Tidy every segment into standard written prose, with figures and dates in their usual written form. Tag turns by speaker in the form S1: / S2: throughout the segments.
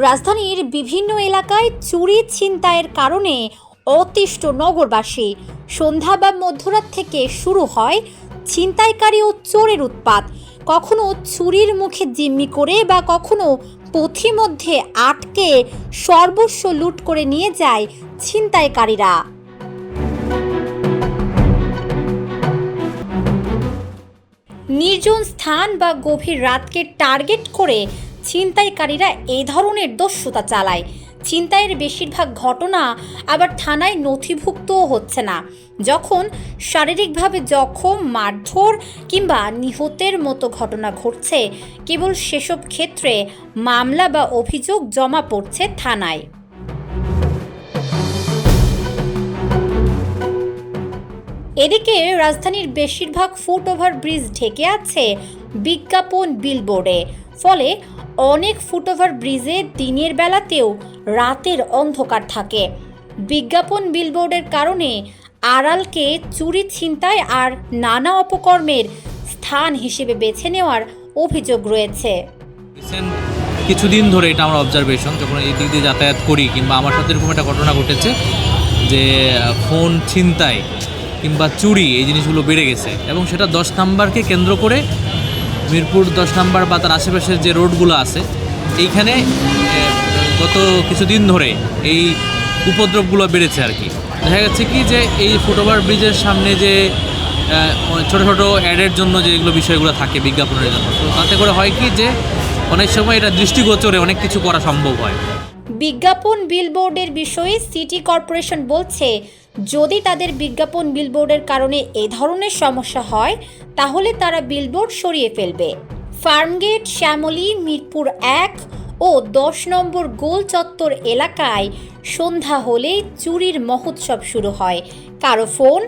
S1: রাজধানীর বিভিন্ন এলাকায় চুরি ছিনতাইয়ের কারণে অতিষ্ঠ নগরবাসী। সন্ধ্যা বা মধ্যরাত থেকে শুরু হয় ছিনতাইকারী ও চোরের উৎপাত। কখনো চুরির মুখে জিম্মি করে বা কখনো পথিমধ্যে আটকে সর্বস্ব লুট করে নিয়ে যায় ছিনতাইকারীরা। নির্জন স্থান বা গভীর রাতকে টার্গেট করে ছিনতাইকারীরা এই ধরনের দস্যুতা চালায়। ছিনতাইয়ের বেশিরভাগ ঘটনা আবার থানায় নথিভুক্তও হচ্ছে না। যখন শারীরিকভাবে জখম, মারধর কিংবা নিহতের মতো ঘটনা ঘটছে, কেবল সেসব ক্ষেত্রে মামলা বা অভিযোগ জমা পড়ছে থানায়। এদিকে রাজধানীর বেশিরভাগ ফুটওভার ব্রিজ ঢেকে আছে বিজ্ঞাপন বিলবোর্ডে। ফলে অনেক ফুটওভার ব্রিজে দিনের বেলাতেও রাতের অন্ধকার থাকে। বিজ্ঞাপন বিলবোর্ডের কারণে আড়ালকে চুরি, ছিনতাই আর নানা অপকর্মের স্থান হিসেবে বেছে নেওয়ার অভিযোগ রয়েছে।
S2: কিছুদিন ধরে এটা আমার অবজারভেশন, যখন এই দিক দিয়ে যাতায়াত করি কিংবা আমার সাথে এরকম একটা ঘটনা ঘটেছে যে ফোন ছিনতাই কিংবা চুরি, এই জিনিসগুলো বেড়ে গেছে। এবং সেটা 10 নাম্বারকে কেন্দ্র করে, মিরপুর 10 নাম্বার বা তার আশেপাশের যে রোডগুলো আছে, এইখানে গত কিছুদিন ধরে এই উপদ্রবগুলো বেড়েছে আর কি। দেখা যাচ্ছে কি যে এই ফুটওভার ব্রিজের সামনে যে ছোটো ছোটো অ্যাডের জন্য যেগুলো বিষয়গুলো থাকে বিজ্ঞাপনের জন্য, তো তাতে করে হয় কি যে অনেক সময় এটা দৃষ্টিগোচরে অনেক কিছু করা সম্ভব হয়।
S1: বিজ্ঞাপন বিলবোর্ডের বিষয়ে সিটি কর্পোরেশন বলছে, যদি তাদের বিজ্ঞাপন বিলবোর্ডের কারণে এ ধরনের সমস্যা হয় তাহলে তারা বিলবোর্ড সরিয়ে ফেলবে। ফার্মগেট, শ্যামলী, মিরপুর 1 ও 10 নম্বর গোল চত্বর এলাকায় সন্ধ্যা হলেই চুরির মহোৎসব শুরু হয়। কারো ফোন,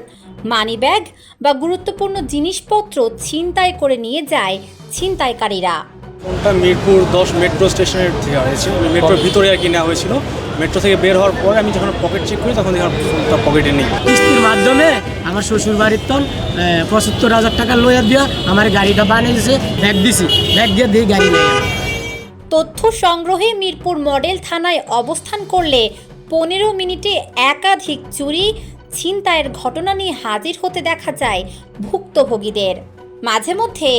S1: মানিব্যাগ বা গুরুত্বপূর্ণ জিনিসপত্র ছিনতাই করে নিয়ে যায় ছিনতাইকারীরা।
S3: ফোনটা মিরপুর 10 মেট্রো স্টেশনের থেকে হয়েছিল, মেট্রোর ভিতরে আর কি নেওয়া হয়েছিল। মেট্রো থেকে বের হওয়ার পরে আমি যখন পকেট চেক করি তখন দেখলাম ফোনটা পকেটে নেই।
S4: কিস্তির মাধ্যমে আমার শ্বশুর বাড়ির তন 75,000 টাকা লইয়া দিয়া আমার গাড়িটা বানিয়ে দিয়েছে, ব্যাগ দিছি, ব্যাগ দিয়ে দিয়ে গাড়ি নিয়ে।
S1: তথ্য সংগ্রহে মিরপুর মডেল থানায় অবস্থান করলে 15 মিনিটে একাধিক চুরি, ছিনতাইয়ের ঘটনা নিয়ে হাজির হতে দেখা যায় ভুক্তভোগীদের। মাঝে মধ্যে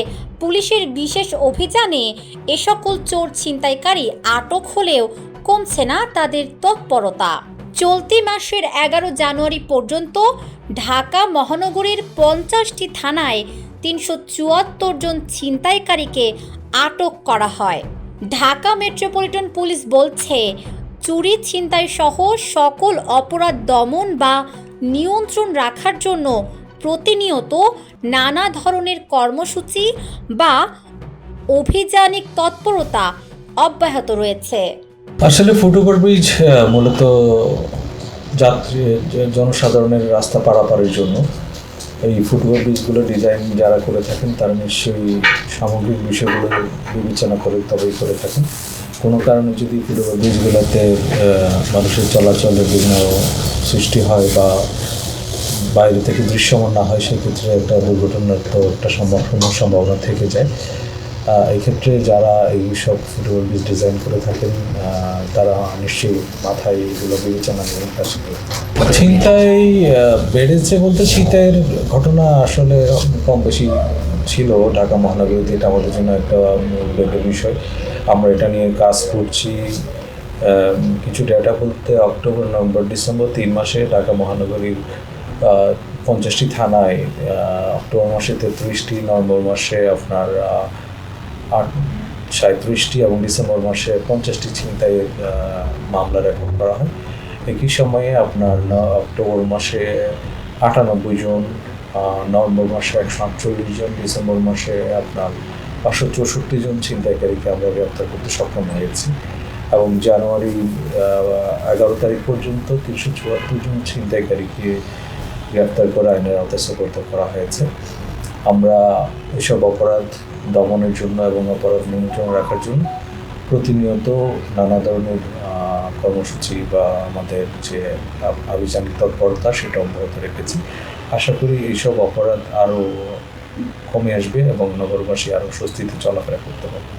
S1: পুলিশের বিশেষ অভিযানে এ সকল চোর ছিনতাইকারী আটক হলেও কমছে না তাদের তৎপরতা। চলতি মাসের 11 জানুয়ারি পর্যন্ত ঢাকা মহানগরীর 50টি থানায় 374 জন ছিনতাইকারীকে আটক করা হয়। ঢাকা মেট্রোপলিটন পুলিশ বলছে, চুরি, ছিনতাই সহ সকল অপরাধ দমন বা নিয়ন্ত্রণ রাখার জন্য প্রতিনিয়ত নানা ধরনের কর্মসূচি বা অভিযানিক তৎপরতা অব্যাহত রয়েছে।
S5: আসলে ফুটওভার ব্রিজ মূলত যাত্রী জনসাধারণের রাস্তা পারাপারের জন্য। এই ফুটওভার ব্রিজগুলো ডিজাইন যারা করে থাকেন তারা নিশ্চয়ই সামগ্রিক বিষয়গুলো বিবেচনা করে তবেই করে থাকেন। কোনো কারণে যদি ফুটওভার ব্রিজগুলোতে মানুষের চলাচলের বিঘ্ন সৃষ্টি হয় বা বাইরে থেকে দৃশ্যমান না হয়, সেক্ষেত্রে একটা দুর্ঘটনার তো একটা সম্ভাবনা থেকে যায়। এক্ষেত্রে যারা এই সব ফুটওভার ব্রিজ ডিজাইন করে থাকেন তারা নিশ্চয়ই মাথায় এগুলো বিবেচনা নিয়ে কাজ করে। ছিনতাই বেড়েছে বলতে, ছিনতাইয়ের ঘটনা আসলে কম বেশি ছিল ঢাকা মহানগরীতে। এটা আমাদের জন্য একটা উল্লেখের বিষয়। আমরা এটা নিয়ে কাজ করছি। কিছু ডেটা বলতে অক্টোবর, নভেম্বর, ডিসেম্বর 3 মাসে ঢাকা মহানগরীর 50টি থানায় অক্টোবর মাসে 33টি, নভেম্বর মাসে আপনার 37টি এবং ডিসেম্বর মাসে 50টি ছিনতাইয়ের মামলা রেকর্ড করা হয়। একই সময়ে আপনার অক্টোবর মাসে 98 জন, নভেম্বর মাসে 148 জন, ডিসেম্বর মাসে আপনার 564 জন ছিনতাইকারীকে আমরা গ্রেপ্তার করতে সক্ষম হয়েছি। এবং জানুয়ারি 11 তারিখ পর্যন্ত 374 জন ছিনতাইকারীকে গ্রেপ্তার করে আইনের আওতায় সোপর্দ করা হয়েছে। আমরা এসব অপরাধ দমনের জন্য এবং অপরাধ নিয়ন্ত্রণ রাখার জন্য প্রতিনিয়ত নানা ধরনের কর্মসূচি বা আমাদের যে আভিযানিক তৎপরতা সেটা অব্যাহত রেখেছি। আশা করি এইসব অপরাধ আরও কমে আসবে এবং নগরবাসী আরও স্বস্তিতে চলাফেরা করতে পারবে।